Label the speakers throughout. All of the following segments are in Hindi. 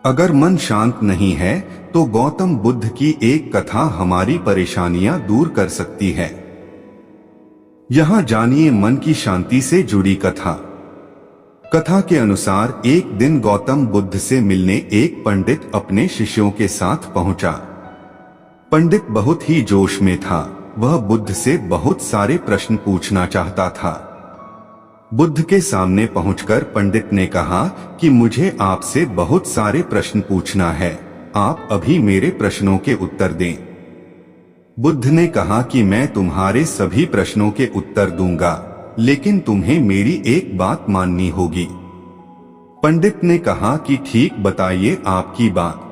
Speaker 1: अगर मन शांत नहीं है तो गौतम बुद्ध की एक कथा हमारी परेशानियां दूर कर सकती है। यहाँ जानिए मन की शांति से जुड़ी कथा। कथा के अनुसार एक दिन गौतम बुद्ध से मिलने एक पंडित अपने शिष्यों के साथ पहुंचा। पंडित बहुत ही जोश में था। वह बुद्ध से बहुत सारे प्रश्न पूछना चाहता था। बुद्ध के सामने पहुंचकर पंडित ने कहा कि मुझे आपसे बहुत सारे प्रश्न पूछना है, आप अभी मेरे प्रश्नों के उत्तर दें। बुद्ध ने कहा कि मैं तुम्हारे सभी प्रश्नों के उत्तर दूंगा, लेकिन तुम्हें मेरी एक बात माननी होगी। पंडित ने कहा कि ठीक, बताइए आपकी बात।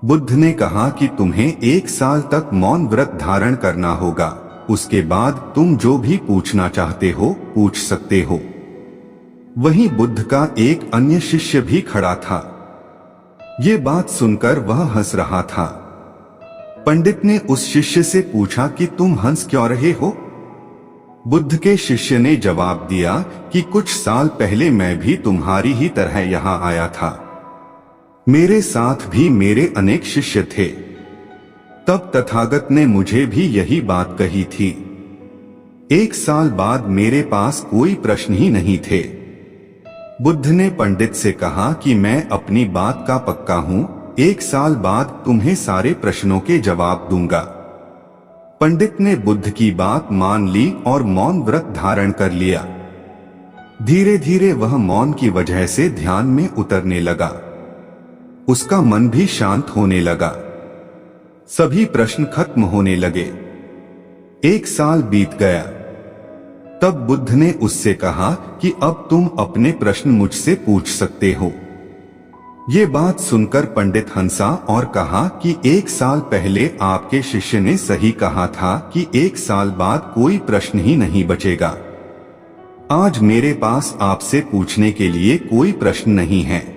Speaker 1: बुद्ध ने कहा कि तुम्हें 1 साल तक मौन व्रत धारण करना होगा, उसके बाद तुम जो भी पूछना चाहते हो पूछ सकते हो। वहीं बुद्ध का एक अन्य शिष्य भी खड़ा था। ये बात सुनकर वह हंस रहा था। पंडित ने उस शिष्य से पूछा कि तुम हंस क्यों रहे हो? बुद्ध के शिष्य ने जवाब दिया कि कुछ साल पहले मैं भी तुम्हारी ही तरह यहाँ आया था। मेरे साथ भी मेरे अनेक शिष्य थे। तब तथागत ने मुझे भी यही बात कही थी। 1 साल बाद मेरे पास कोई प्रश्न ही नहीं थे। बुद्ध ने पंडित से कहा कि मैं अपनी बात का पक्का हूं, 1 साल बाद तुम्हें सारे प्रश्नों के जवाब दूंगा। पंडित ने बुद्ध की बात मान ली और मौन व्रत धारण कर लिया। धीरे धीरे वह मौन की वजह से ध्यान में उतरने लगा। उसका मन भी शांत होने लगा। सभी प्रश्न खत्म होने लगे। 1 साल बीत गया। तब बुद्ध ने उससे कहा कि अब तुम अपने प्रश्न मुझसे पूछ सकते हो। ये बात सुनकर पंडित हंसा और कहा कि 1 साल पहले आपके शिष्य ने सही कहा था कि 1 साल बाद कोई प्रश्न ही नहीं बचेगा। आज मेरे पास आपसे पूछने के लिए कोई प्रश्न नहीं है।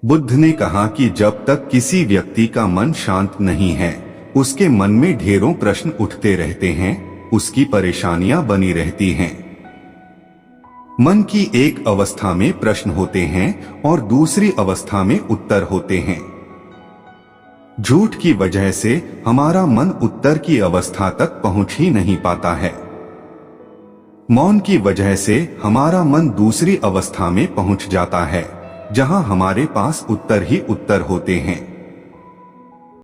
Speaker 1: बुद्ध ने कहा कि जब तक किसी व्यक्ति का मन शांत नहीं है, उसके मन में ढेरों प्रश्न उठते रहते हैं, उसकी परेशानियां बनी रहती हैं। मन की एक अवस्था में प्रश्न होते हैं और दूसरी अवस्था में उत्तर होते हैं। झूठ की वजह से हमारा मन उत्तर की अवस्था तक पहुंच ही नहीं पाता है। मौन की वजह से हमारा मन दूसरी अवस्था में पहुंच जाता है, जहां हमारे पास उत्तर ही उत्तर होते हैं।